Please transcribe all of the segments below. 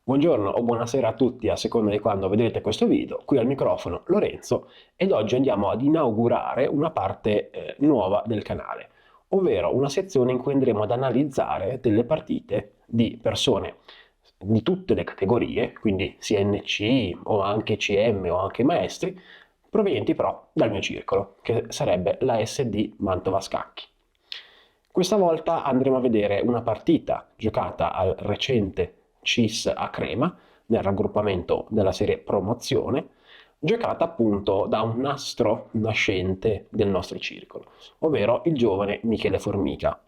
Buongiorno o buonasera a tutti, a seconda di quando vedrete questo video. Qui al microfono Lorenzo ed oggi andiamo ad inaugurare una parte nuova del canale, ovvero una sezione in cui andremo ad analizzare delle partite di persone di tutte le categorie, quindi CNC o anche CM o anche maestri, provenienti però dal mio circolo, che sarebbe la SD Mantova Scacchi. Questa volta andremo a vedere una partita giocata al recente CIS a Crema, nel raggruppamento della serie Promozione, giocata appunto da un nastro nascente del nostro circolo, ovvero il giovane Michele Formica.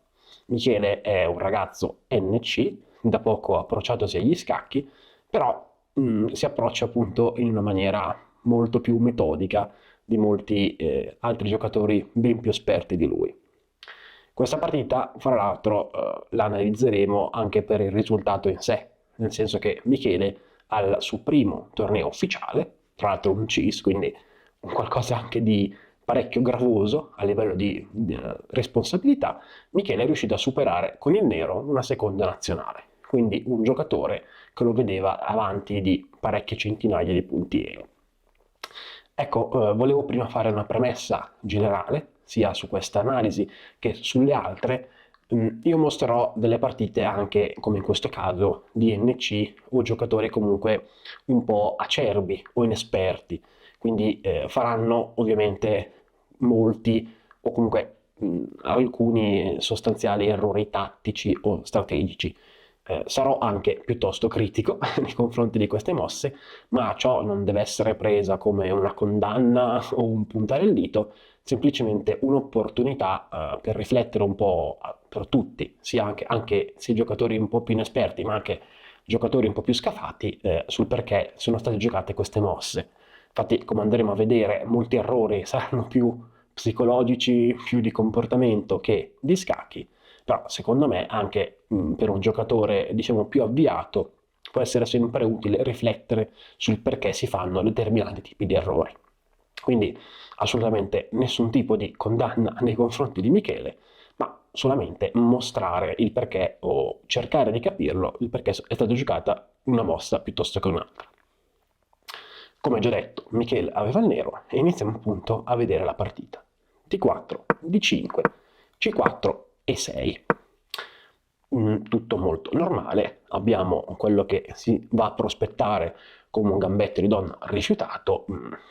Michele è un ragazzo NC, da poco approcciatosi agli scacchi, però si approccia appunto in una maniera molto più metodica di molti altri giocatori ben più esperti di lui. Questa partita, fra l'altro, la analizzeremo anche per il risultato in sé, nel senso che Michele al suo primo torneo ufficiale, tra l'altro un CIS, quindi un qualcosa anche di parecchio gravoso a livello di responsabilità, Michele è riuscito a superare con il nero una seconda nazionale, quindi un giocatore che lo vedeva avanti di parecchie centinaia di punti EO. Ecco, volevo prima fare una premessa generale, sia su questa analisi che sulle altre. Io mostrerò delle partite anche, come in questo caso, di NC o giocatori comunque un po' acerbi o inesperti, quindi faranno ovviamente molti o comunque alcuni sostanziali errori tattici o strategici. Sarò anche piuttosto critico nei confronti di queste mosse, ma ciò non deve essere presa come una condanna o un puntare il dito, semplicemente un'opportunità per riflettere un po' per tutti, sia anche se giocatori un po' più inesperti, ma anche giocatori un po' più scafati, sul perché sono state giocate queste mosse. Infatti, come andremo a vedere, molti errori saranno più psicologici, più di comportamento che di scacchi, però secondo me anche per un giocatore diciamo più avviato può essere sempre utile riflettere sul perché si fanno determinati tipi di errori. Quindi assolutamente nessun tipo di condanna nei confronti di Michele, ma solamente mostrare il perché o cercare di capirlo, il perché è stata giocata una mossa piuttosto che un'altra. Come già detto, Michele aveva il nero e iniziamo appunto a vedere la partita. D4, D5, C4 e 6. Tutto molto normale, abbiamo quello che si va a prospettare come un gambetto di donna rifiutato,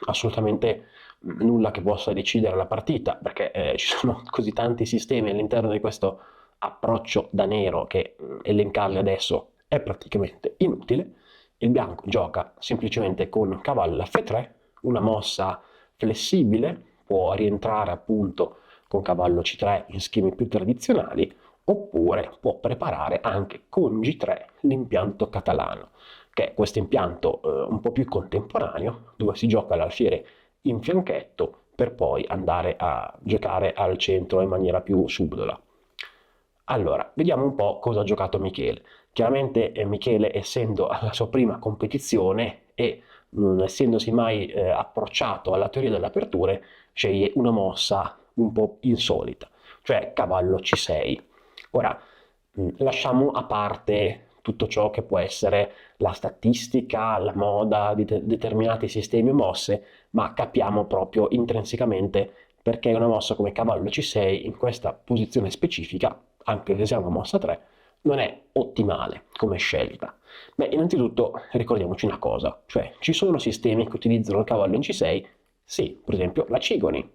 assolutamente nulla che possa decidere la partita, perché ci sono così tanti sistemi all'interno di questo approccio da nero che elencarli adesso è praticamente inutile. Il bianco gioca semplicemente con cavallo F3, una mossa flessibile, può rientrare appunto con cavallo C3 in schemi più tradizionali, oppure può preparare anche con G3 l'impianto catalano, che è questo impianto un po' più contemporaneo, dove si gioca l'alfiere in fianchetto per poi andare a giocare al centro in maniera più subdola. Allora, vediamo un po' cosa ha giocato Michele. Chiaramente Michele, essendo alla sua prima competizione e non essendosi mai approcciato alla teoria delle aperture, sceglie una mossa un po' insolita, cioè cavallo C6. Ora, lasciamo a parte tutto ciò che può essere la statistica, la moda di determinati sistemi o mosse, ma capiamo proprio intrinsecamente perché una mossa come cavallo C6 in questa posizione specifica, anche se sia una mossa 3, non è ottimale come scelta. Beh, innanzitutto ricordiamoci una cosa, cioè ci sono sistemi che utilizzano il cavallo in C6, sì, per esempio la Cigorin,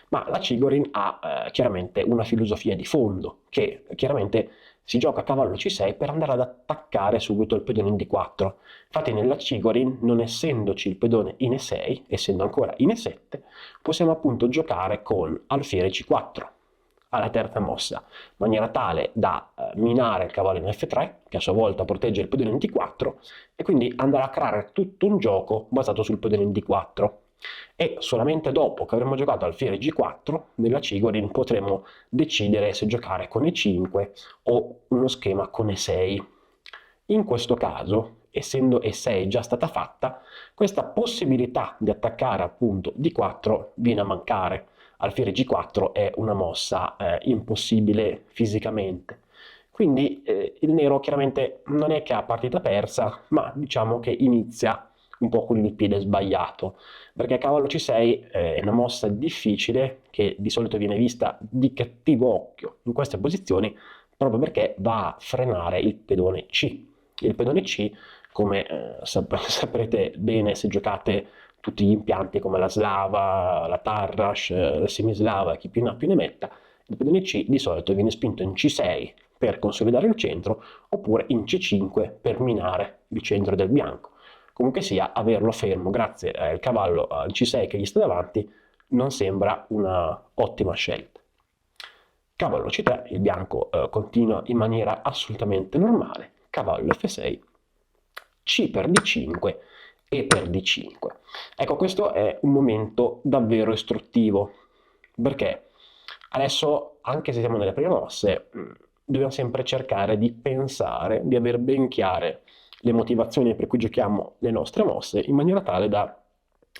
ma la Cigorin ha chiaramente una filosofia di fondo, che chiaramente si gioca a cavallo C6 per andare ad attaccare subito il pedone in D4. Infatti nella Cigorin, non essendoci il pedone in E6, essendo ancora in E7, possiamo appunto giocare con alfiere C4 alla terza mossa, in maniera tale da minare il cavallo in F3, che a sua volta protegge il pedone in D4, e quindi andare a creare tutto un gioco basato sul pedone in D4. E solamente dopo che avremo giocato alfiere G4, nella Cigorin potremo decidere se giocare con E5 o uno schema con E6. In questo caso, essendo E6 già stata fatta, questa possibilità di attaccare appunto D4 viene a mancare. Alfiere G4 è una mossa impossibile fisicamente. Quindi il nero chiaramente non è che ha partita persa, ma diciamo che inizia un po' con il piede sbagliato, perché cavallo C6 è una mossa difficile che di solito viene vista di cattivo occhio in queste posizioni proprio perché va a frenare il pedone C. Il pedone C, come saprete bene se giocate tutti gli impianti come la Slava, la Tarrasch, la Semislava, chi più ne ha più ne metta, il pedone C di solito viene spinto in C6 per consolidare il centro oppure in C5 per minare il centro del bianco. Comunque sia, averlo fermo grazie al cavallo al C6 che gli sta davanti non sembra una ottima scelta. Cavallo C3, il bianco continua in maniera assolutamente normale, cavallo F6, C per D5 e per D5. Ecco, questo è un momento davvero istruttivo, perché adesso, anche se siamo nelle prime mosse, dobbiamo sempre cercare di pensare, di aver ben chiare le motivazioni per cui giochiamo le nostre mosse, in maniera tale da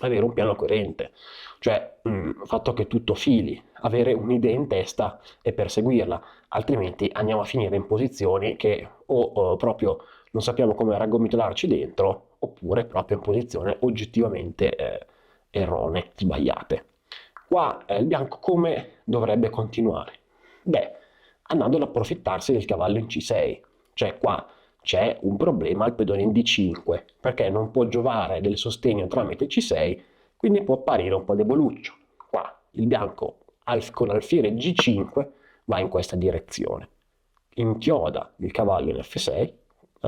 avere un piano coerente, cioè il fatto che tutto fili, avere un'idea in testa e perseguirla, altrimenti andiamo a finire in posizioni che o proprio non sappiamo come raggomitolarci dentro, oppure proprio in posizioni oggettivamente erronee, sbagliate. Qua il bianco come dovrebbe continuare? Beh, andando ad approfittarsi del cavallo in C6, cioè qua c'è un problema al pedone in D5, perché non può giovare del sostegno tramite C6, quindi può apparire un po' deboluccio. Qua il bianco con alfiere G5 va in questa direzione. Inchioda il cavallo in F6,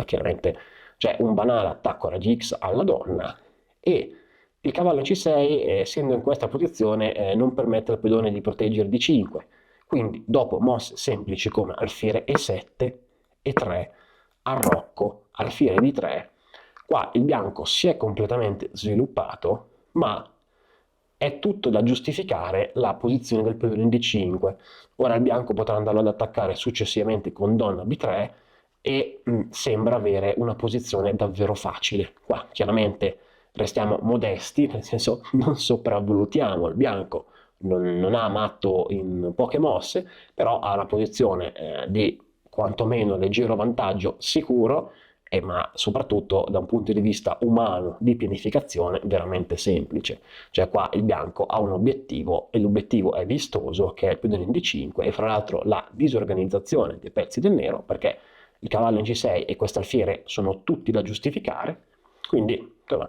chiaramente c'è un banale attacco a raggi X alla donna, e il cavallo C6, essendo in questa posizione, non permette al pedone di proteggere D5. Quindi, dopo mosse semplici come alfiere E7, E3, arrocco, alfiere D3, qua il bianco si è completamente sviluppato, ma è tutto da giustificare la posizione del pedone in D5. Ora il bianco potrà andarlo ad attaccare successivamente con donna B3 e sembra avere una posizione davvero facile. Qua chiaramente restiamo modesti, nel senso non sopravvalutiamo il bianco, non ha matto in poche mosse, però ha una posizione di quantomeno leggero vantaggio sicuro, ma soprattutto da un punto di vista umano di pianificazione veramente semplice. Cioè qua il bianco ha un obiettivo e l'obiettivo è vistoso, che è il pedone in D5 e fra l'altro la disorganizzazione dei pezzi del nero, perché il cavallo in G6 e questo alfiere sono tutti da giustificare, quindi insomma,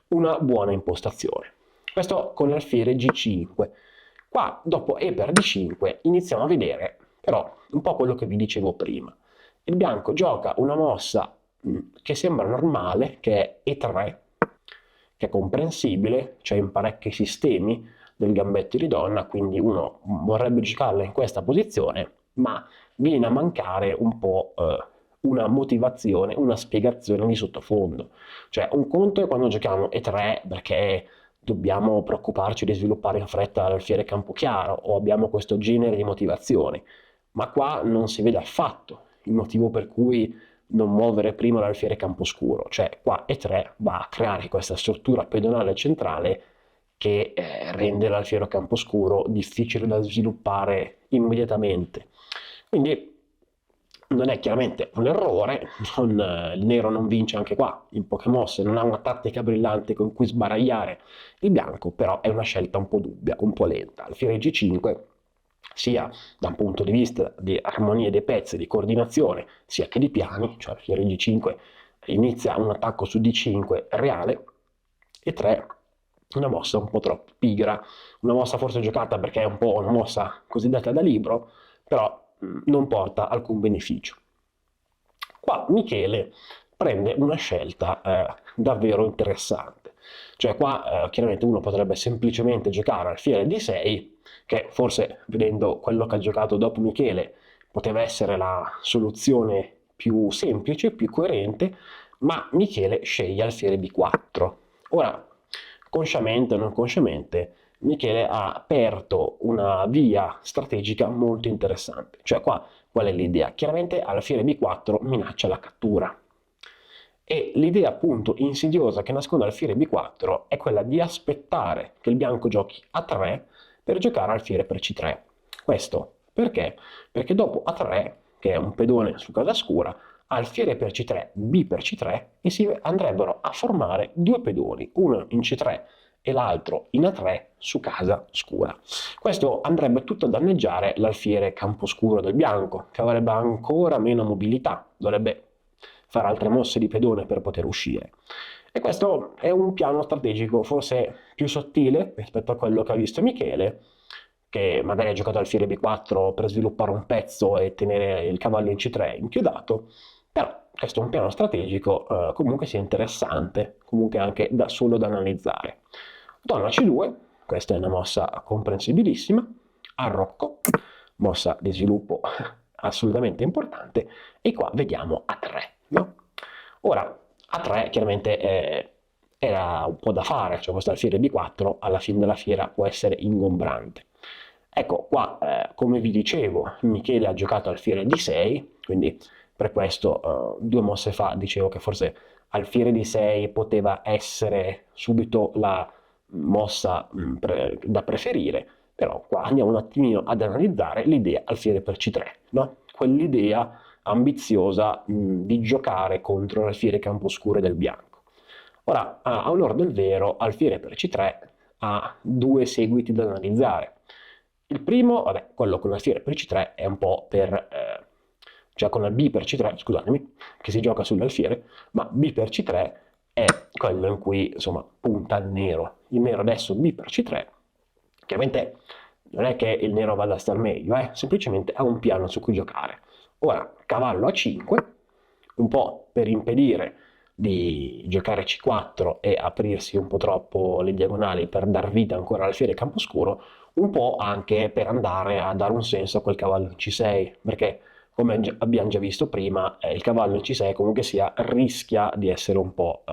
una buona impostazione. Questo con l'alfiere G5. Qua dopo E per D5 iniziamo a vedere però un po' quello che vi dicevo prima. Il bianco gioca una mossa che sembra normale, che è E3, che è comprensibile, cioè in parecchi sistemi del gambetto di donna, quindi uno vorrebbe giocarla in questa posizione, ma viene a mancare un po' una motivazione, una spiegazione di sottofondo. Cioè un conto è quando giochiamo E3 perché dobbiamo preoccuparci di sviluppare in fretta l'alfiere campochiaro o abbiamo questo genere di motivazioni, ma qua non si vede affatto il motivo per cui non muovere prima l'alfiere camposcuro, cioè qua E3 va a creare questa struttura pedonale centrale che rende l'alfiero camposcuro difficile da sviluppare immediatamente. Quindi non è chiaramente un errore, il nero non vince anche qua in poche mosse, non ha una tattica brillante con cui sbaragliare il bianco, però è una scelta un po' dubbia, un po' lenta. Alfiere G5, sia da un punto di vista di armonia dei pezzi, di coordinazione, sia che di piani, cioè alfiere G5 inizia un attacco su D5 reale, e 3 una mossa un po' troppo pigra, una mossa forse giocata perché è un po' una mossa cosiddetta da libro, però non porta alcun beneficio. Qua Michele prende una scelta davvero interessante, cioè qua chiaramente uno potrebbe semplicemente giocare alfiere D6, che forse vedendo quello che ha giocato dopo Michele poteva essere la soluzione più semplice, più coerente, ma Michele sceglie alfiere B4. Ora, consciamente o non consciamente, Michele ha aperto una via strategica molto interessante. Cioè qua qual è l'idea? Chiaramente alfiere B4 minaccia la cattura. E l'idea appunto insidiosa che nasconde alfiere B4 è quella di aspettare che il bianco giochi A3 per giocare alfiere per C3. Questo perché? Perché dopo A3 che è un pedone su casa scura, alfiere per C3, B per C3 e si andrebbero a formare due pedoni, uno in C3 e l'altro in A3 su casa scura. Questo andrebbe tutto a danneggiare l'alfiere camposcuro del bianco, che avrebbe ancora meno mobilità, dovrebbe fare altre mosse di pedone per poter uscire. E questo è un piano strategico forse più sottile rispetto a quello che ha visto Michele, che magari ha giocato alfiere B4 per sviluppare un pezzo e tenere il cavallo in C3 inchiodato, però questo è un piano strategico comunque sia interessante, comunque anche da solo da analizzare. Donna C2, questa è una mossa comprensibilissima, arrocco, mossa di sviluppo assolutamente importante, e qua vediamo A3, no? Ora, A3 chiaramente era un po' da fare, cioè questo alfiere B4 alla fine della fiera può essere ingombrante. Ecco, qua, come vi dicevo, Michele ha giocato alfiere D6, quindi per questo 2 mosse fa dicevo che forse alfiere D6 poteva essere subito la mossa da preferire, però qua andiamo un attimino ad analizzare l'idea alfiere per C3, no? Quell'idea ambiziosa di giocare contro l'alfiere camposcuro del bianco. Ora, a onor del vero, alfiere per C3 ha due seguiti da analizzare. Il primo, vabbè, quello con l'alfiere per C3 è un po' cioè con la B per C3, scusatemi, che si gioca sull'alfiere, ma B per C3 è quello in cui, insomma, punta il nero. Il nero adesso B per C3, chiaramente non è che il nero vada a star meglio, semplicemente ha un piano su cui giocare. Ora, cavallo A5, un po' per impedire di giocare C4 e aprirsi un po' troppo le diagonali per dar vita ancora all'alfiere camposcuro, un po' anche per andare a dare un senso a quel cavallo in C6, perché come abbiamo già visto prima, il cavallo in C6 comunque sia rischia di essere un po'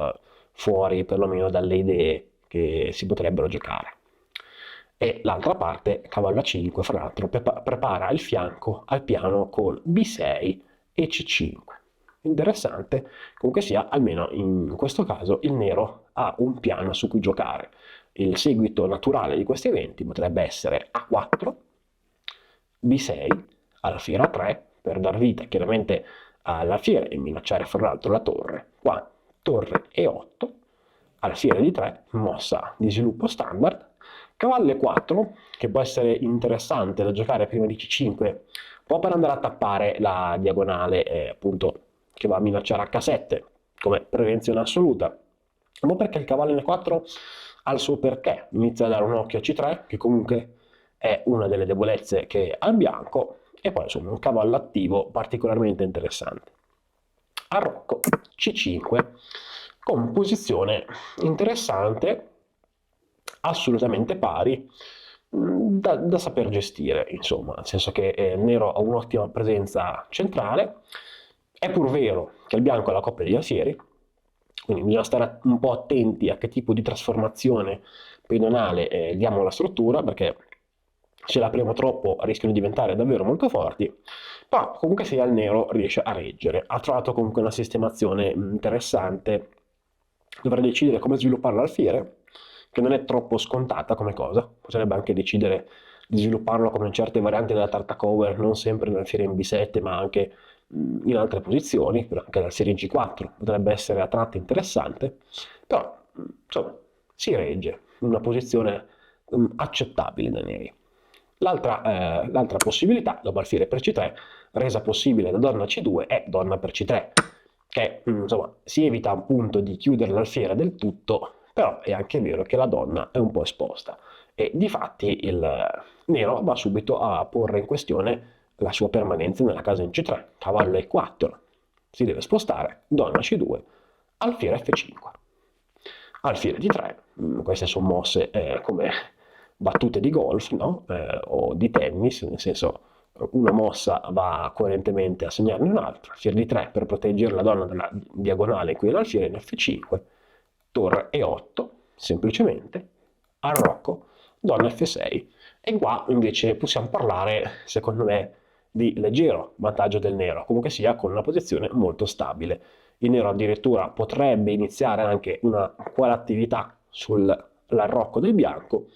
fuori perlomeno dalle idee che si potrebbero giocare. E l'altra parte, cavallo A5, fra l'altro prepara il fianco al piano con B6 e C5. Interessante, comunque sia, almeno in questo caso il nero ha un piano su cui giocare. Il seguito naturale di questi eventi potrebbe essere A4, B6, alfiere A3, per dar vita chiaramente all'alfiere e minacciare fra l'altro la torre. Qua torre E8, alfiere di 3, mossa di sviluppo standard, cavallo E4, che può essere interessante da giocare prima di C5, un po' per andare a tappare la diagonale appunto che va a minacciare H7 come prevenzione assoluta, ma perché il cavallo N4 ha il suo perché, inizia a dare un occhio a C3, che comunque è una delle debolezze che ha il bianco, e poi insomma un cavallo attivo particolarmente interessante. Arrocco C5 con posizione interessante, assolutamente pari, da saper gestire, insomma, nel senso che il nero ha un'ottima presenza centrale. È pur vero che il bianco ha la coppia degli alfieri, quindi bisogna stare un po' attenti a che tipo di trasformazione pedonale diamo alla struttura, perché se la apriamo troppo rischiano di diventare davvero molto forti, però comunque sia il nero riesce a reggere. Ha trovato comunque una sistemazione interessante, dovrà decidere come sviluppare l'alfiere, che non è troppo scontata come cosa, potrebbe anche decidere di svilupparlo come in certe varianti della Tartakower, non sempre nell'alfiere in B7 ma anche in altre posizioni, anche l'alfiere in G4 potrebbe essere a tratti interessante, però insomma si regge in una posizione accettabile dai neri. L'altra possibilità, dopo alfiere per C3, resa possibile da donna C2, è donna per C3, che insomma si evita appunto di chiudere l'alfiere del tutto, però è anche vero che la donna è un po' esposta e difatti il nero va subito a porre in questione la sua permanenza nella casa in C3, cavallo E4, si deve spostare, donna C2, alfiere F5, alfiere D3, queste sono mosse come battute di golf, no? O di tennis, nel senso una mossa va coerentemente a segnarne un'altra, alfiere di 3 per proteggere la donna dalla diagonale in cui è l'alfiere in F5, torre E8, semplicemente, arrocco, donna F6. E qua invece possiamo parlare, secondo me, di leggero vantaggio del nero, comunque sia con una posizione molto stabile. Il nero addirittura potrebbe iniziare anche una quale attività sull'arrocco del bianco,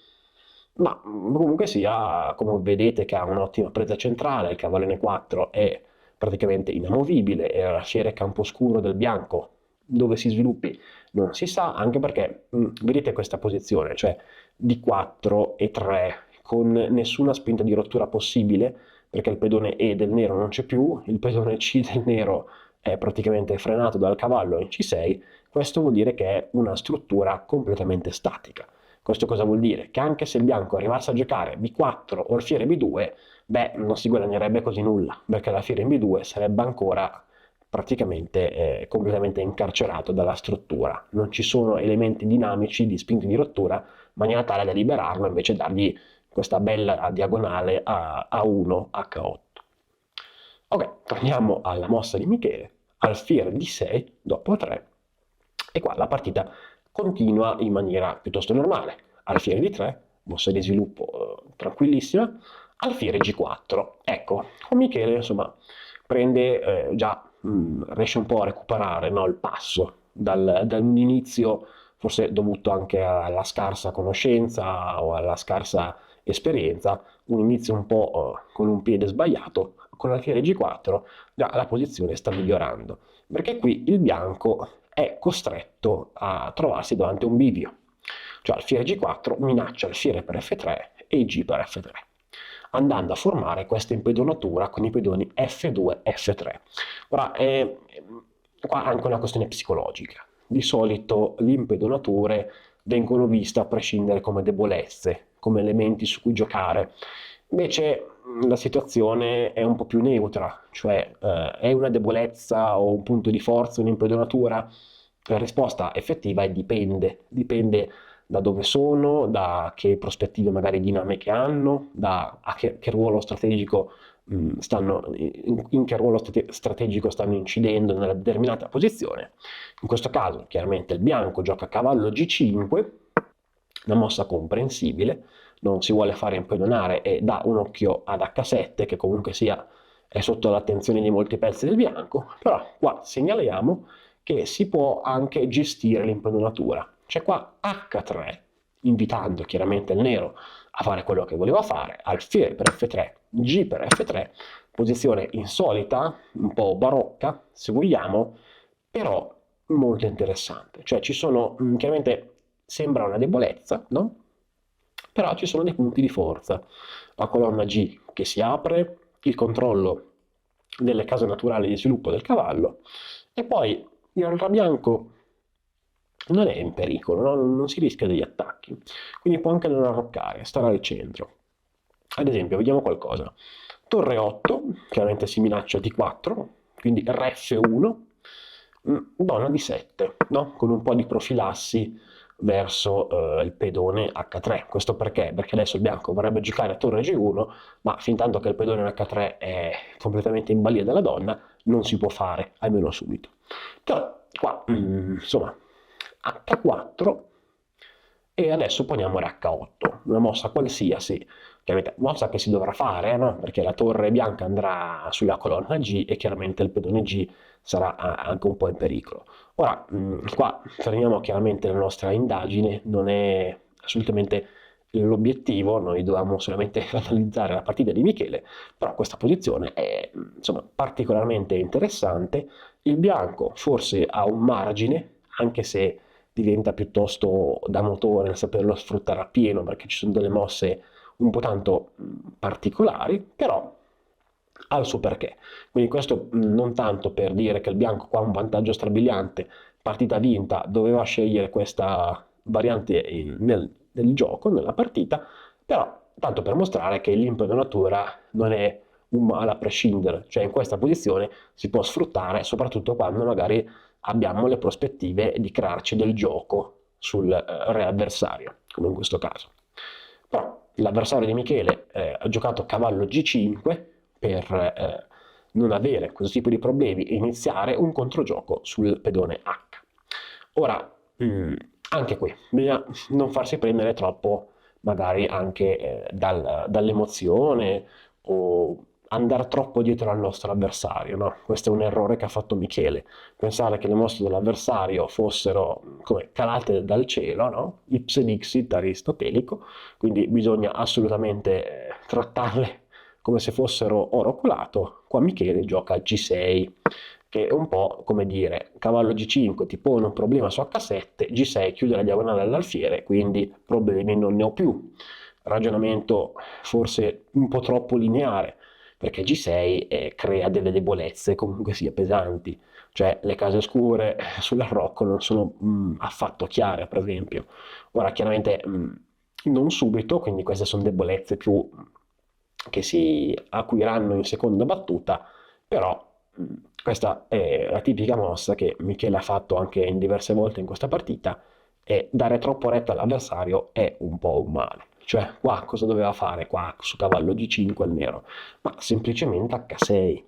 ma comunque sia, come vedete che ha un'ottima presa centrale, il cavallo N4 è praticamente inamovibile e l'alfiere camposcuro del bianco dove si sviluppi non si sa, anche perché vedete questa posizione, cioè di 4 e 3 con nessuna spinta di rottura possibile, perché il pedone E del nero non c'è più, il pedone C del nero è praticamente frenato dal cavallo in C6. Questo vuol dire che è una struttura completamente statica. Questo cosa vuol dire? Che anche se il bianco arrivasse a giocare B4 o alfiere B2, beh, non si guadagnerebbe quasi nulla, perché l'alfiere in B2 sarebbe ancora praticamente completamente incarcerato dalla struttura. Non ci sono elementi dinamici di spinta di rottura, in maniera tale da liberarlo, invece dargli questa bella diagonale a A1, H8. Ok, torniamo alla mossa di Michele, alfiere D6 dopo 3, e qua la partita continua in maniera piuttosto normale. Alfiere D3, mossa di sviluppo tranquillissima, alfiere G4. Ecco, con Michele insomma prende riesce un po' a recuperare, no, il passo dall'inizio, forse dovuto anche alla scarsa conoscenza o alla scarsa esperienza, un inizio un po' con un piede sbagliato. Con l'alfiere G4 già la posizione sta migliorando, perché qui il bianco è costretto a trovarsi davanti a un bivio, cioè alfiere G4 minaccia alfiere per F3 e G per F3, andando a formare questa impedonatura con i pedoni F2 e F3. Ora, qua è anche una questione psicologica. Di solito le impedonature vengono viste a prescindere come debolezze, come elementi su cui giocare. Invece la situazione è un po' più neutra, cioè è una debolezza o un punto di forza, un'impedonatura? La risposta effettiva è dipende da dove sono, da che prospettive magari dinamiche hanno, da a che ruolo strategico in che ruolo strategico stanno incidendo nella determinata posizione. In questo caso chiaramente il bianco gioca cavallo G5, una mossa comprensibile, non si vuole fare impedonare e dà un occhio ad H7 che comunque sia è sotto l'attenzione di molti pezzi del bianco, però qua segnaliamo che si può anche gestire l'impedonatura. C'è qua H3, invitando chiaramente il nero a fare quello che voleva fare, alfiere per F3, G per F3, posizione insolita, un po' barocca se vogliamo, però molto interessante. Cioè ci sono, chiaramente sembra una debolezza, no? Però ci sono dei punti di forza. La colonna G che si apre, il controllo delle case naturali di sviluppo del cavallo, e poi il re bianco non è in pericolo, no? Non si rischia degli attacchi, quindi può anche non arroccare, stare al centro. Ad esempio, vediamo qualcosa. Torre 8, chiaramente si minaccia D4, quindi Re F1, donna D7, no? Con un po' di profilassi verso il pedone H3. Questo perché? Perché adesso il bianco vorrebbe giocare a torre G1, ma fin tanto che il pedone H3 è completamente in balia della donna, non si può fare, almeno subito. Però qua, insomma, H4 e adesso poniamo H8, una mossa qualsiasi, chiaramente mossa che si dovrà fare, no? Perché la torre bianca andrà sulla colonna G e chiaramente il pedone G sarà anche un po' in pericolo. Ora, qua fermiamo chiaramente la nostra indagine, non è assolutamente l'obiettivo, noi dovevamo solamente analizzare la partita di Michele, però questa posizione è insomma particolarmente interessante. Il bianco forse ha un margine, anche se diventa piuttosto da motore nel saperlo sfruttare appieno, perché ci sono delle mosse un po' tanto particolari, però ha il suo perché. Quindi questo non tanto per dire che il bianco qua ha un vantaggio strabiliante, partita vinta, doveva scegliere questa variante nel gioco, nella partita, però tanto per mostrare che l'impedonatura non è un male a prescindere, cioè in questa posizione si può sfruttare soprattutto quando magari abbiamo le prospettive di crearci del gioco sul re avversario, come in questo caso. Però l'avversario di Michele ha giocato cavallo G5 per non avere questo tipo di problemi e iniziare un controgioco sul pedone H. Ora, anche qui, bisogna non farsi prendere troppo magari anche dall'emozione o andare troppo dietro al nostro avversario, no? Questo è un errore che ha fatto Michele, pensare che le mosse dell'avversario fossero come calate dal cielo, no? Ipse dixit aristotelico, quindi bisogna assolutamente trattarle come se fossero oro colato. Qua Michele gioca G6, che è un po' come dire cavallo G5 ti pone un problema su H7, G6 chiude la diagonale all'alfiere, quindi problemi non ne ho più. Ragionamento forse un po' troppo lineare, perché G6 crea delle debolezze comunque sia pesanti, cioè le case scure sull'arrocco non sono affatto chiare, per esempio. Ora chiaramente non subito, quindi queste sono debolezze più che si acuiranno in seconda battuta, però questa è la tipica mossa che Michele ha fatto anche in diverse volte in questa partita, e dare troppo retta all'avversario è un po' un male. Cioè, qua cosa doveva fare? Qua su cavallo G5 al nero? Ma semplicemente H6.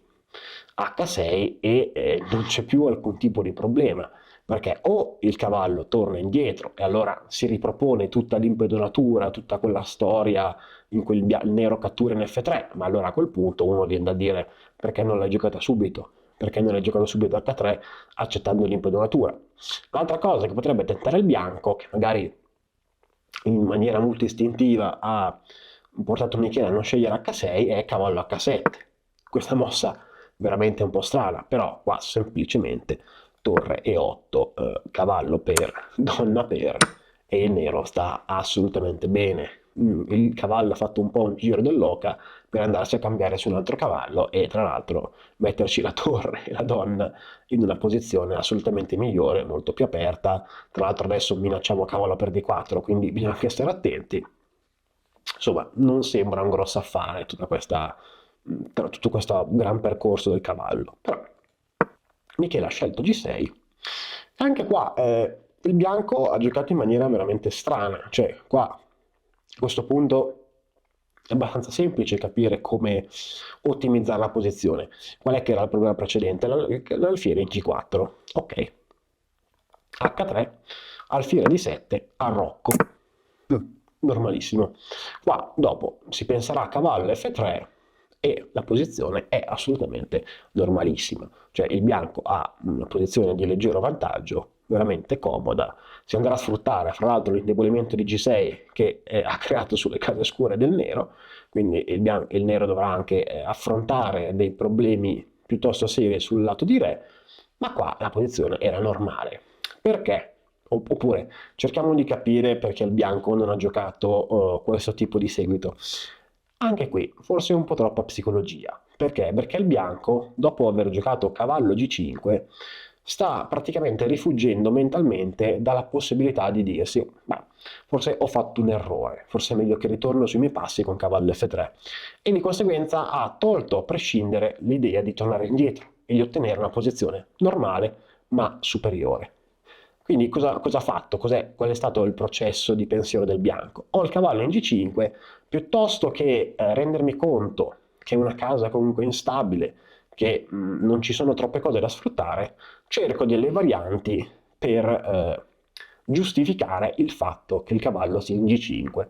H6 e non c'è più alcun tipo di problema, perché o il cavallo torna indietro e allora si ripropone tutta l'impedonatura, tutta quella storia in cui il nero cattura in F3, ma allora a quel punto uno viene da dire perché non l'hai giocata subito? Perché non hai giocato subito H3 accettando l'impedonatura? L'altra cosa che potrebbe tentare il bianco, che magari in maniera molto istintiva ha portato Michele a non scegliere H6, è cavallo H7. Questa mossa veramente un po' strana, però qua semplicemente torre E8, cavallo per, donna per, e il nero sta assolutamente bene. Il cavallo ha fatto un po' un giro dell'oca per andarsi a cambiare su un altro cavallo e tra l'altro metterci la torre e la donna in una posizione assolutamente migliore, molto più aperta. Tra l'altro adesso minacciamo cavallo per D4, quindi bisogna anche stare attenti. Insomma, non sembra un grosso affare tutto questo gran percorso del cavallo. Però Michele ha scelto G6. Anche qua il bianco ha giocato in maniera veramente strana. Cioè, qua a questo punto è abbastanza semplice capire come ottimizzare la posizione. Qual è che era il problema precedente? L'alfiere in G4. Ok. H3, alfiere di 7, arrocco. Normalissimo. Qua dopo si penserà a cavallo F3 e la posizione è assolutamente normalissima. Cioè il bianco ha una posizione di leggero vantaggio, veramente comoda. Si andrà a sfruttare fra l'altro l'indebolimento di G6 che ha creato sulle case scure del nero, quindi il nero dovrà anche affrontare dei problemi piuttosto seri sul lato di re, ma qua la posizione era normale. Perché? Oppure cerchiamo di capire perché il bianco non ha giocato questo tipo di seguito. Anche qui forse un po' troppa psicologia. Perché? Perché il bianco, dopo aver giocato cavallo G5, sta praticamente rifuggendo mentalmente dalla possibilità di dirsi ma forse ho fatto un errore, forse è meglio che ritorno sui miei passi con cavallo F3, e di conseguenza ha tolto a prescindere l'idea di tornare indietro e di ottenere una posizione normale ma superiore. Quindi cosa ha fatto? Qual è stato il processo di pensiero del bianco? Ho il cavallo in G5, piuttosto che rendermi conto che è una casa comunque instabile, che non ci sono troppe cose da sfruttare, cerco delle varianti per giustificare il fatto che il cavallo sia in G5.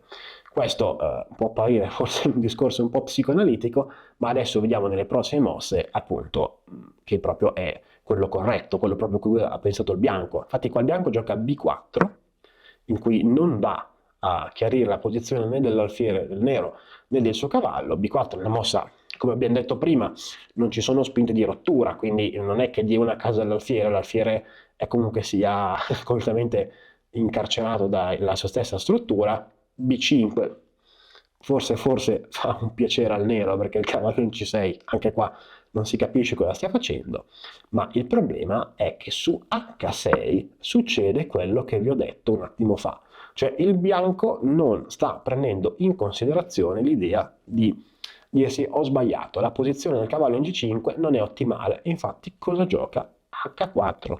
Questo può apparire forse un discorso un po' psicoanalitico, ma adesso vediamo nelle prossime mosse appunto che proprio è quello corretto, quello proprio cui ha pensato il bianco. Infatti qua il bianco gioca B4, in cui non va a chiarire la posizione né dell'alfiere del nero né del suo cavallo. B4 è una mossa, come abbiamo detto prima, non ci sono spinte di rottura, quindi non è che dia una casa all'alfiere, l'alfiere è comunque sia completamente incarcerato dalla sua stessa struttura. B5 forse fa un piacere al nero perché il cavallo in C6 anche qua non si capisce cosa stia facendo, ma il problema è che su H6 succede quello che vi ho detto un attimo fa, cioè il bianco non sta prendendo in considerazione l'idea di dirsi ho sbagliato, la posizione del cavallo in G5 non è ottimale, infatti cosa gioca? H4.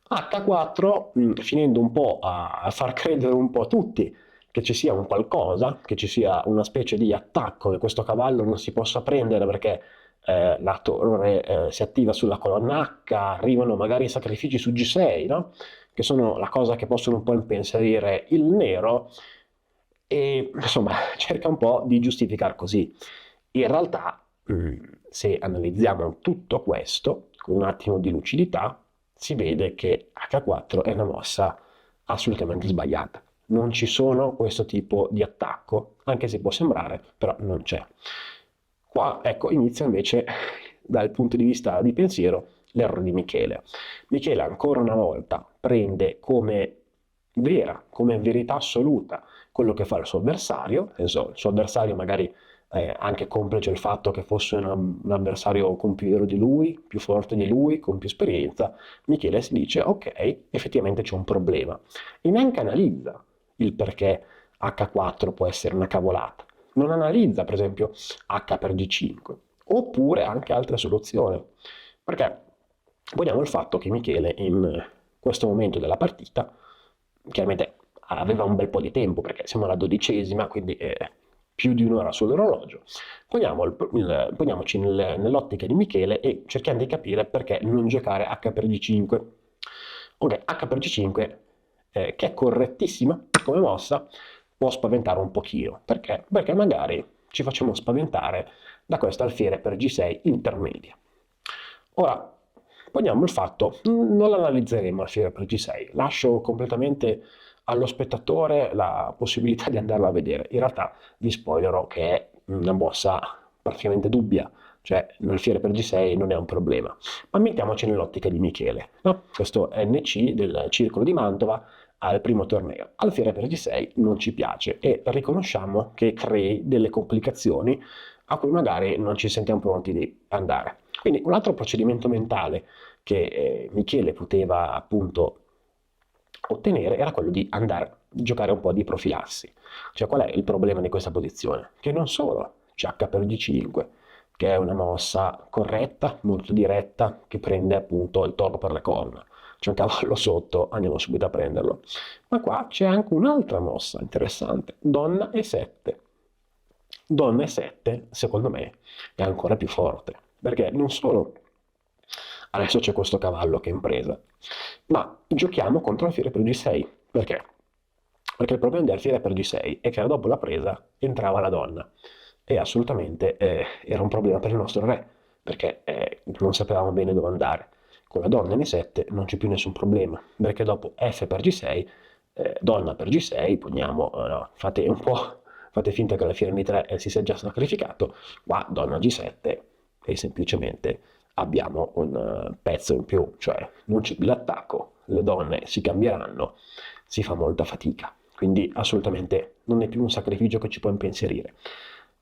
H4 finendo un po' a far credere un po' a tutti che ci sia un qualcosa, che ci sia una specie di attacco, che questo cavallo non si possa prendere perché la torre si attiva sulla colonna H, arrivano magari i sacrifici su G6, no? Che sono la cosa che possono un po' impensierire il nero, e insomma cerca un po' di giustificare così. In realtà, se analizziamo tutto questo con un attimo di lucidità, si vede che H4 è una mossa assolutamente sbagliata. non ci sono questo tipo di attacco, anche se può sembrare, però non c'è. Qua, ecco, inizia invece dal punto di vista di pensiero l'errore di Michele. Michele ancora una volta prende come vera, come verità assoluta quello che fa il suo avversario, nel senso, il suo avversario magari anche complice il fatto che fosse un avversario con più ero di lui, più forte di lui, con più esperienza, Michele si dice ok, effettivamente c'è un problema e neanche analizza il perché H4 può essere una cavolata. Non analizza per esempio H per G5 oppure anche altre soluzioni, perché poniamo il fatto che Michele in questo momento della partita chiaramente aveva un bel po' di tempo perché siamo alla 12ª, quindi più di un'ora sull'orologio. Poniamoci nell'ottica di Michele e cerchiamo di capire perché non giocare H per G5. Ok, H per G5, che è correttissima come mossa, può spaventare un pochino. Perché? Perché magari ci facciamo spaventare da questa alfiere per G6 intermedia. Ora, poniamo il fatto, non l'analizzeremo alfiere per G6, lascio completamente allo spettatore la possibilità di andarla a vedere. In realtà vi spoilerò che è una mossa praticamente dubbia, cioè l'alfiere per G6 non è un problema. Ma mettiamoci nell'ottica di Michele, no? Questo NC del Circolo di Mantova al primo torneo. Alfiere per G6 non ci piace e riconosciamo che crei delle complicazioni a cui magari non ci sentiamo pronti di andare. Quindi un altro procedimento mentale che Michele poteva appunto ottenere era quello di andare a giocare un po' di profilassi. Cioè qual è il problema di questa posizione? Che non solo c'è H per G5, che è una mossa corretta, molto diretta, che prende appunto il toro per le corna. C'è un cavallo sotto, andiamo subito a prenderlo. Ma qua c'è anche un'altra mossa interessante, donna e 7. Donna e 7, secondo me, è ancora più forte, perché non solo adesso c'è questo cavallo che è in presa, ma giochiamo contro l'alfiere per G6. Perché? Perché il problema dell'alfiere per G6 è che dopo la presa entrava la donna e assolutamente era un problema per il nostro re, perché non sapevamo bene dove andare. Con la donna N7 non c'è più nessun problema, perché dopo F per G6, donna per G6, poniamo, no, fate un po', fate finta che l'alfiere N3 si sia già sacrificato, qua donna G7 e semplicemente abbiamo un pezzo in più, cioè non c'è più l'attacco, le donne si cambieranno, si fa molta fatica, quindi assolutamente non è più un sacrificio che ci può impensierire.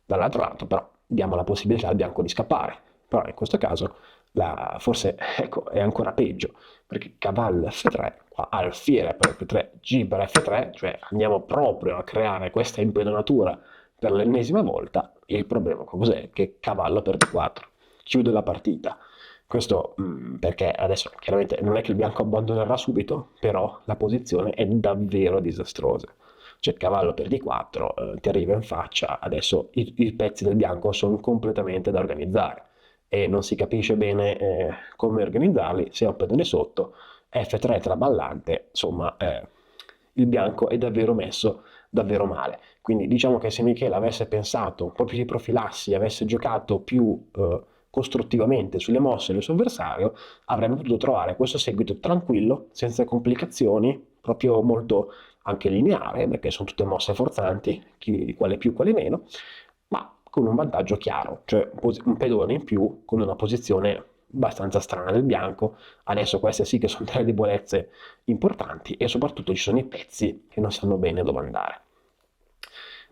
Dall'altro lato però diamo la possibilità al bianco di scappare, però in questo caso forse ecco, è ancora peggio, perché cavallo F3, qua alfiere per F3, G per F3, cioè andiamo proprio a creare questa impedonatura per l'ennesima volta, e il problema cos'è? Che cavallo per D4 chiude la partita. Questo perché adesso chiaramente non è che il bianco abbandonerà subito, però la posizione è davvero disastrosa. Cioè il cavallo per D4 ti arriva in faccia, adesso i pezzi del bianco sono completamente da organizzare e non si capisce bene come organizzarli, se è un pedone sotto, F3 traballante, insomma il bianco è davvero messo davvero male. Quindi diciamo che se Michele avesse pensato un po' più di profilassi, avesse giocato più costruttivamente sulle mosse del suo avversario, avrebbe potuto trovare questo seguito tranquillo, senza complicazioni, proprio molto anche lineare, perché sono tutte mosse forzanti, quale più, quale meno, ma con un vantaggio chiaro, cioè un pedone in più con una posizione abbastanza strana del bianco. Adesso queste sì che sono delle debolezze importanti e soprattutto ci sono i pezzi che non sanno bene dove andare.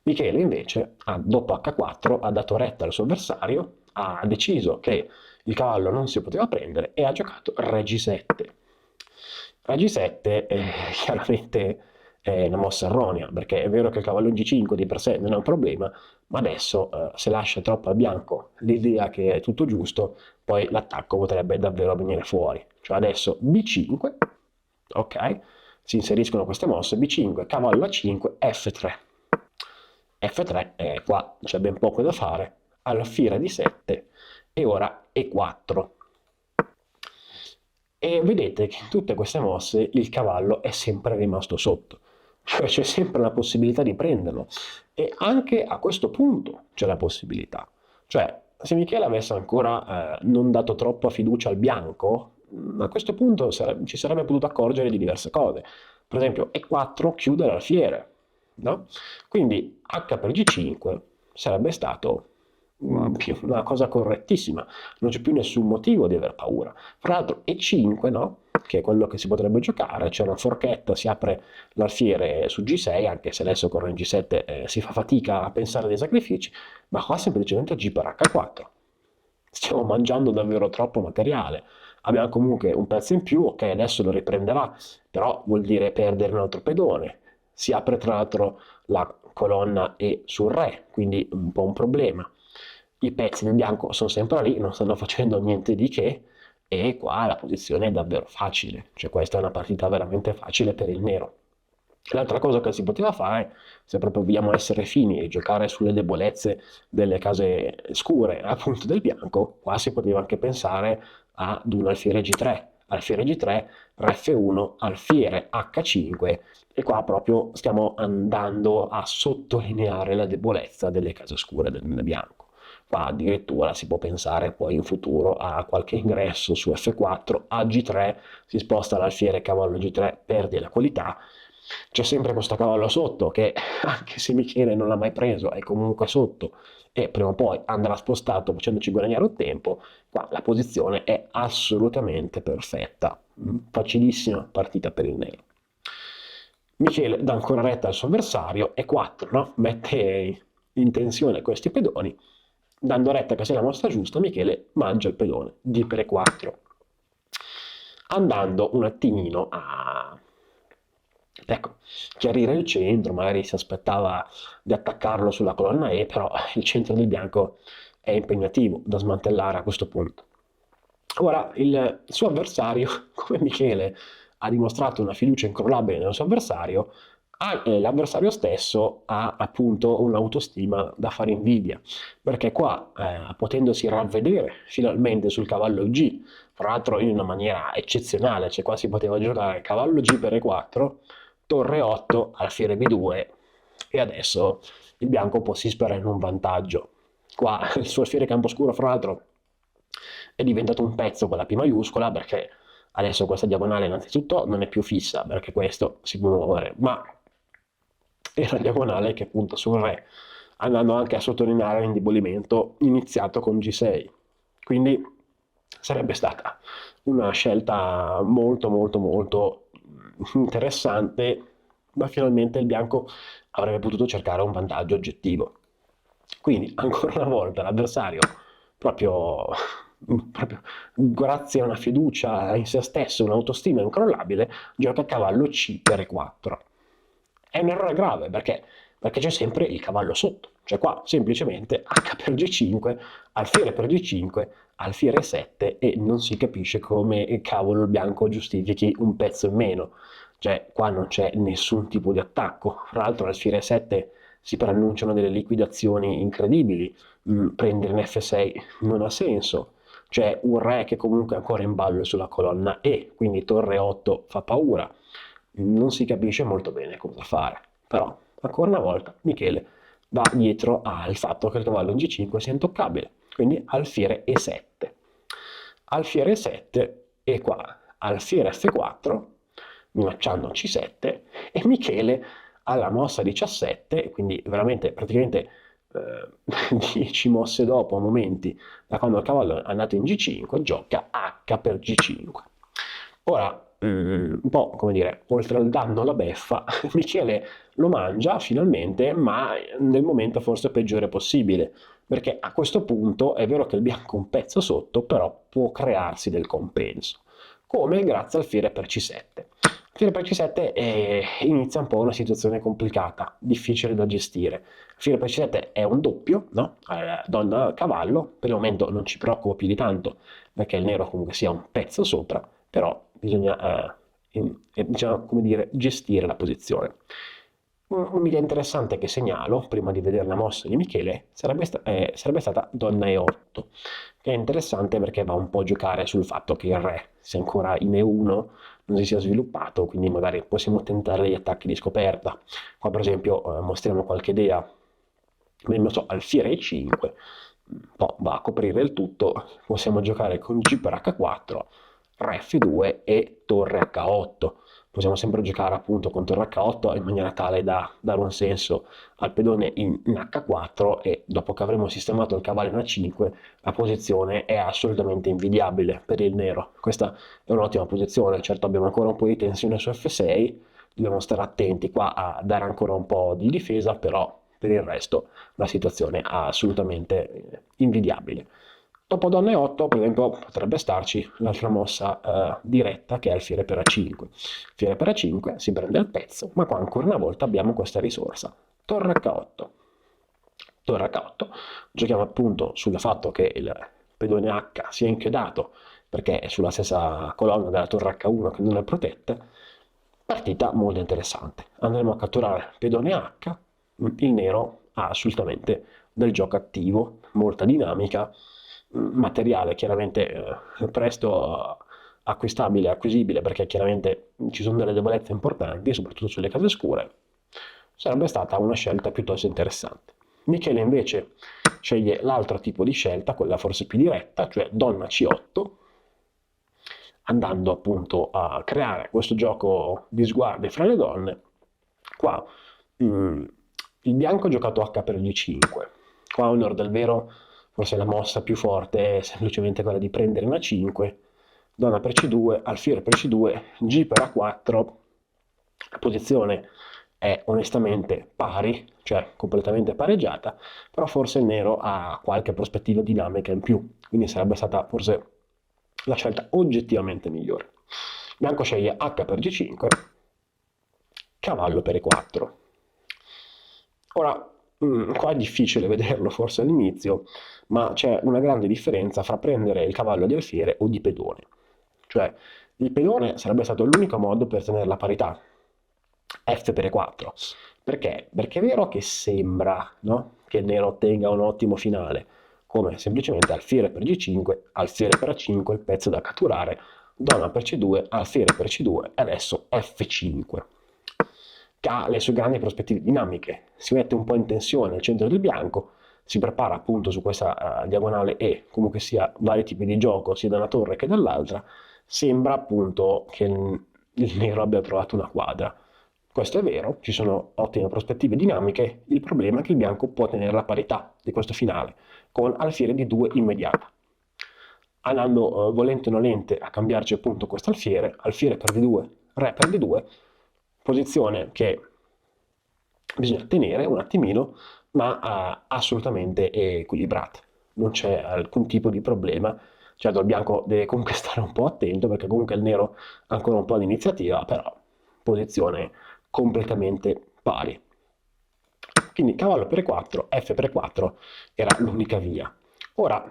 Michele invece, dopo H4, ha dato retta al suo avversario, ha deciso che il cavallo non si poteva prendere e ha giocato Re G7. Re G7 chiaramente è una mossa erronea, perché è vero che il cavallo G5 di per sé non è un problema, ma adesso se lascia troppo al bianco l'idea che è tutto giusto, poi l'attacco potrebbe davvero venire fuori. Cioè adesso B5, ok, si inseriscono queste mosse, B5, cavallo A5, F3. F3, qua c'è ben poco da fare, alfiere di 7 e ora E4. E vedete che in tutte queste mosse il cavallo è sempre rimasto sotto, cioè c'è sempre la possibilità di prenderlo e anche a questo punto c'è la possibilità. Cioè se Michele avesse ancora non dato troppa fiducia al bianco, a questo punto ci sarebbe potuto accorgere di diverse cose. Per esempio, E4 chiude l'alfiere, no? Quindi H per G5 sarebbe stato una cosa correttissima, non c'è più nessun motivo di aver paura. Fra l'altro E5, no? Che è quello che si potrebbe giocare, c'è una forchetta, si apre l'alfiere su G6, anche se adesso con il G7 si fa fatica a pensare dei sacrifici, ma qua semplicemente G per H4. Stiamo mangiando davvero troppo materiale. Abbiamo comunque un pezzo in più, ok, adesso lo riprenderà, però vuol dire perdere un altro pedone. Si apre tra l'altro la colonna E sul re, quindi un po' un problema. I pezzi del bianco sono sempre lì, non stanno facendo niente di che, e qua la posizione è davvero facile, cioè questa è una partita veramente facile per il nero. L'altra cosa che si poteva fare, se proprio vogliamo essere fini e giocare sulle debolezze delle case scure, appunto del bianco, qua si poteva anche pensare ad un alfiere G3, re F1, alfiere H5, e qua proprio stiamo andando a sottolineare la debolezza delle case scure del bianco. Qua addirittura si può pensare poi in futuro a qualche ingresso su F4, a G3 si sposta l'alfiere cavallo G3, perde la qualità. C'è sempre questo cavallo sotto che, anche se Michele non l'ha mai preso, è comunque sotto e prima o poi andrà spostato facendoci guadagnare un tempo. Qua la posizione è assolutamente perfetta. Facilissima partita per il nero. Michele dà ancora retta al suo avversario, E4, no? Mette in tensione questi pedoni. Dando retta che sia la mossa giusta, Michele mangia il pedone, D per E4. Andando un attimino a ecco, chiarire il centro, magari si aspettava di attaccarlo sulla colonna E, però il centro del bianco è impegnativo da smantellare a questo punto. Ora, il suo avversario, come Michele, ha dimostrato una fiducia incrollabile nel suo avversario, l'avversario stesso ha appunto un'autostima da fare invidia, perché qua, potendosi ravvedere finalmente sul cavallo G, fra l'altro in una maniera eccezionale, cioè qua si poteva giocare cavallo G per E4, torre 8, alfiere B2, e adesso il bianco può si sperare in un vantaggio. Qua il suo alfiere camposcuro, fra l'altro, è diventato un pezzo con la P maiuscola, perché adesso questa diagonale innanzitutto non è più fissa, perché questo si può muovere, ma è una diagonale che punta sul re, andando anche a sottolineare l'indebolimento iniziato con G6. Quindi sarebbe stata una scelta molto molto molto interessante, ma finalmente il bianco avrebbe potuto cercare un vantaggio oggettivo. Quindi ancora una volta l'avversario proprio, proprio grazie a una fiducia in se stesso, un'autostima incrollabile, gioca a cavallo C per E4. È un errore grave perché c'è sempre il cavallo sotto, cioè qua semplicemente H per G5, alfiere per G5, alfiere 7 e non si capisce come cavolo il bianco giustifichi un pezzo in meno, cioè qua non c'è nessun tipo di attacco. Fra l'altro alfiere 7 si preannunciano delle liquidazioni incredibili, prendere in F6 non ha senso, c'è un re che comunque è ancora in ballo sulla colonna E, quindi torre 8 fa paura, non si capisce molto bene cosa fare, però ancora una volta Michele va dietro al fatto che il cavallo G5 sia intoccabile, quindi alfiere E7. Alfiere E7 e qua alfiere F4, minacciando C7, e Michele alla mossa 17, quindi veramente praticamente 10 mosse dopo, a momenti, da quando il cavallo è andato in G5, gioca H per G5. Ora, un po' come dire, oltre al danno alla beffa, Michele lo mangia finalmente, ma nel momento forse peggiore possibile, perché a questo punto è vero che il bianco è un pezzo sotto, però può crearsi del compenso, come grazie al fiere per C7. Fiere per C7 inizia un po' una situazione complicata, difficile da gestire. Fiere per C7 è un doppio, no? Donna cavallo, per il momento non ci preoccupa più di tanto, perché il nero comunque sia un pezzo sopra, però bisogna, come dire, gestire la posizione. Un'idea interessante che segnalo, prima di vedere la mossa di Michele, sarebbe stata donna E8, che è interessante perché va un po' a giocare sul fatto che il re sia ancora in E1, non si sia sviluppato, quindi magari possiamo tentare degli attacchi di scoperta. Qua per esempio mostriamo qualche idea, non so, alfiere E5, va a coprire il tutto, possiamo giocare con G per H4, re F2 e torre H8. Possiamo sempre giocare appunto con torre H8 in maniera tale da dare un senso al pedone in H4, e dopo che avremo sistemato il cavallo in A5 la posizione è assolutamente invidiabile per il nero. Questa è un'ottima posizione. Certo, abbiamo ancora un po' di tensione su F6, dobbiamo stare attenti qua a dare ancora un po' di difesa, però per il resto la situazione è assolutamente invidiabile. Dopo donna e8, per esempio, potrebbe starci l'altra mossa diretta, che è alfiere per A5. Alfiere per A5 si prende il pezzo, ma qua ancora una volta abbiamo questa risorsa. Torre H8. Torre H8. Giochiamo appunto sul fatto che il pedone H sia inchiodato, perché è sulla stessa colonna della torre H1 che non è protetta. Partita molto interessante. Andremo a catturare pedone H. Il nero ha assolutamente del gioco attivo, molta dinamica, materiale chiaramente presto acquistabile, acquisibile, perché chiaramente ci sono delle debolezze importanti, soprattutto sulle case scure. Sarebbe stata una scelta piuttosto interessante. Michele invece sceglie l'altro tipo di scelta, quella forse più diretta, cioè donna C8, andando appunto a creare questo gioco di sguardi fra le donne. Qua il bianco ha giocato H per G5. Qua, a onor del vero, forse la mossa più forte è semplicemente quella di prendere una 5, donna per C2, alfiere per C2, G per A4. La posizione è onestamente pari, cioè completamente pareggiata, però forse il nero ha qualche prospettiva dinamica in più, quindi sarebbe stata forse la scelta oggettivamente migliore. Bianco sceglie H per G5, cavallo per E4. Ora, qua è difficile vederlo forse all'inizio, ma c'è una grande differenza fra prendere il cavallo di alfiere o di pedone. Cioè, il pedone sarebbe stato l'unico modo per tenere la parità, F per E4. Perché? Perché è vero che sembra, no, che il nero ottenga un ottimo finale, come semplicemente alfiere per G5, alfiere per A5, il pezzo da catturare, donna per C2, alfiere per C2 e adesso F5, che ha le sue grandi prospettive dinamiche. Si mette un po' in tensione al centro del bianco, si prepara appunto su questa diagonale E, comunque sia vari tipi di gioco sia da una torre che dall'altra. Sembra appunto che il nero abbia trovato una quadra. Questo è vero, ci sono ottime prospettive dinamiche, il problema è che il bianco può tenere la parità di questo finale, con alfiere di 2 immediata. Andando volente o nolente a cambiarci appunto questo alfiere, alfiere per D2, re per D2, posizione che bisogna tenere un attimino, ma assolutamente equilibrata. Non c'è alcun tipo di problema. Certo, il bianco deve comunque stare un po' attento, perché comunque il nero ha ancora un po' di iniziativa, però posizione completamente pari. Quindi cavallo per E4, F per E4 era l'unica via. Ora,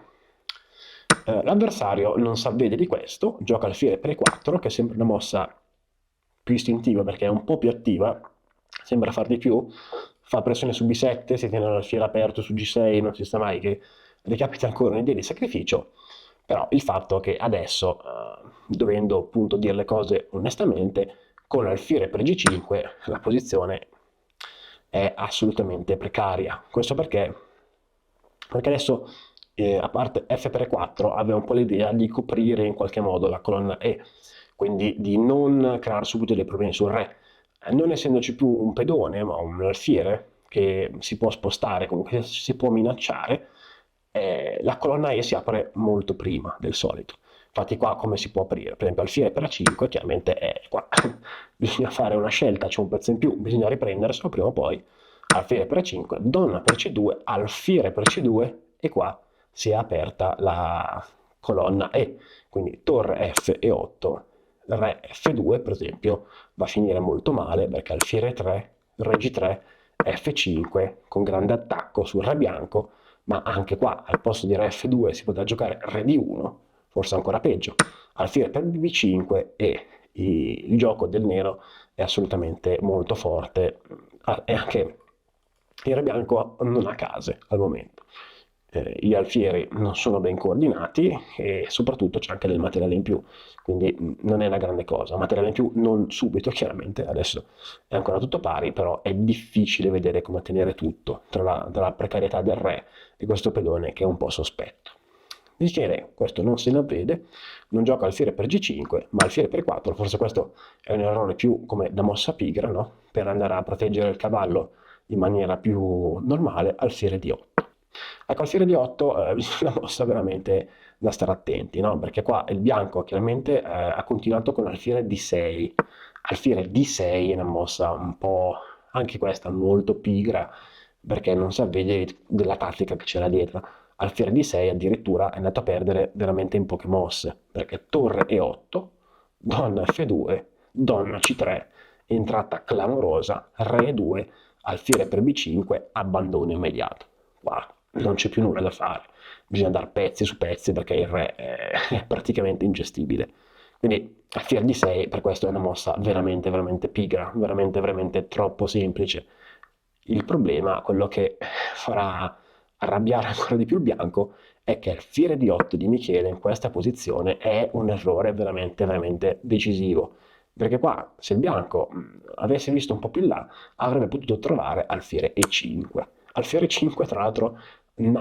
l'avversario non sa vede di questo, gioca alfiere per E4, che è sempre una mossa più istintiva perché è un po' più attiva, sembra far di più, fa pressione su B7, si tiene l'alfiere aperto su G6, non si sa mai che ricapita ancora un'idea di sacrificio, però il fatto che adesso, dovendo appunto dire le cose onestamente, con l'alfiere per G5 la posizione è assolutamente precaria. Questo perché? Perché adesso, a parte F per E4, aveva un po' l'idea di coprire in qualche modo la colonna E, quindi di non creare subito dei problemi sul re. Non essendoci più un pedone, ma un alfiere che si può spostare, comunque si può minacciare, la colonna E si apre molto prima del solito. Infatti qua come si può aprire? Per esempio alfiere per A5, chiaramente è qua. Bisogna fare una scelta, c'è un pezzo in più, bisogna riprenderselo prima o poi. Alfiere per A5, donna per C2, alfiere per C2 e qua si è aperta la colonna E. Quindi torre F e 8, re F2 per esempio va a finire molto male perché alfiere 3, re G3, F5 con grande attacco sul re bianco, ma anche qua al posto di re F2 si potrà giocare re D1, forse ancora peggio, alfiere per B5 e il gioco del nero è assolutamente molto forte, e anche il re bianco non ha case al momento. Gli alfieri non sono ben coordinati e soprattutto c'è anche del materiale in più, quindi non è una grande cosa. Materiale in più non subito, chiaramente, adesso è ancora tutto pari, però è difficile vedere come tenere tutto tra la precarietà del re e questo pedone che è un po' sospetto. Michele questo non se ne avvede, non gioca alfiere per G5, ma alfiere per 4, forse questo è un errore più come da mossa pigra, no? Per andare a proteggere il cavallo in maniera più normale, alfiere di 8. Ecco, alfiere di 8 è una mossa veramente da stare attenti, no? Perché qua il bianco chiaramente ha continuato con alfiere di 6. Alfiere di 6 è una mossa un po', anche questa, molto pigra, perché non si vede della tattica che c'era dietro. Alfiere di 6 addirittura è andato a perdere veramente in poche mosse, perché torre E8, donna F2, donna C3, entrata clamorosa, re E2, alfiere per B5, abbandono immediato. Qua non c'è più nulla da fare, bisogna andare pezzi su pezzi perché il re è praticamente ingestibile. Quindi alfiere di 6 per questo è una mossa veramente, veramente pigra, veramente, veramente troppo semplice. Il problema, quello che farà arrabbiare ancora di più il bianco, è che alfiere di 8 di Michele in questa posizione è un errore veramente, veramente decisivo. Perché qua, se il bianco avesse visto un po' più in là, avrebbe potuto trovare alfiere E5. Alfiere 5, tra l'altro,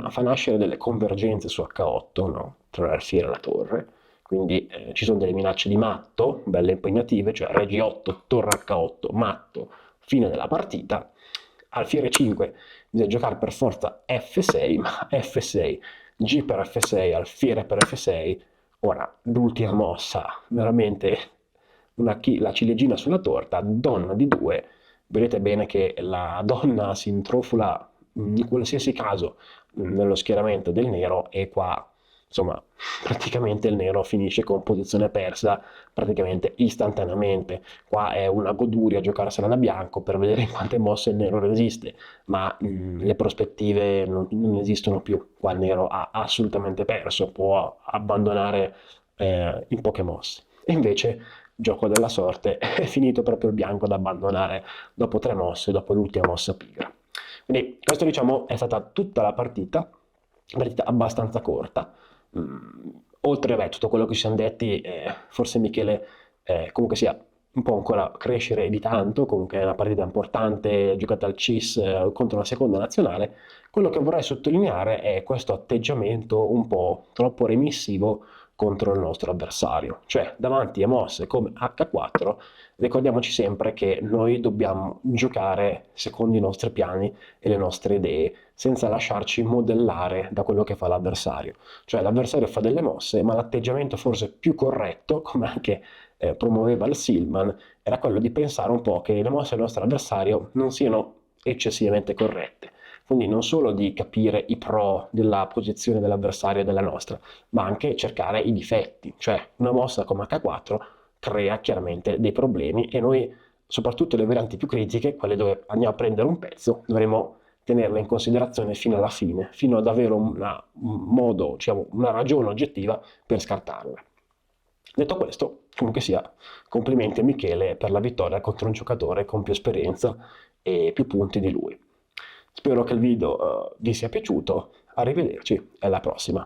fa nascere delle convergenze su H8, no? Tra l'alfiere e la torre. Quindi ci sono delle minacce di matto, belle impegnative, cioè re G8, torre H8, matto, fine della partita. Alfiere 5 bisogna giocare per forza F6, ma F6, G per F6, alfiere per F6. Ora, l'ultima mossa, veramente la ciliegina sulla torta, donna di 2. Vedete bene che la donna si intrufula in qualsiasi caso nello schieramento del nero e qua, insomma, praticamente il nero finisce con posizione persa praticamente istantaneamente. Qua è una goduria giocarsela da bianco per vedere in quante mosse il nero resiste, ma le prospettive non esistono più. Qua il nero ha assolutamente perso, può abbandonare in poche mosse. E invece, gioco della sorte, è finito proprio il bianco ad abbandonare dopo 3 mosse, dopo l'ultima mossa pigra. Quindi questo diciamo è stata tutta la partita abbastanza corta. Oltre a tutto quello che ci siamo detti, forse Michele comunque sia un po' ancora crescere di tanto, comunque è una partita importante giocata al CIS contro la seconda nazionale. Quello che vorrei sottolineare è questo atteggiamento un po' troppo remissivo contro il nostro avversario, cioè davanti a mosse come H4 ricordiamoci sempre che noi dobbiamo giocare secondo i nostri piani e le nostre idee, senza lasciarci modellare da quello che fa l'avversario. Cioè l'avversario fa delle mosse, ma l'atteggiamento forse più corretto, come anche promuoveva il Silman, era quello di pensare un po' che le mosse del nostro avversario non siano eccessivamente corrette. Quindi non solo di capire i pro della posizione dell'avversario e della nostra, ma anche cercare i difetti. Cioè una mossa come H4 crea chiaramente dei problemi e noi, soprattutto le varianti più critiche, quelle dove andiamo a prendere un pezzo, dovremo tenerle in considerazione fino alla fine, fino ad avere un modo, diciamo, una ragione oggettiva per scartarle. Detto questo, comunque sia, complimenti a Michele per la vittoria contro un giocatore con più esperienza e più punti di lui. Spero che il video vi sia piaciuto, arrivederci e alla prossima.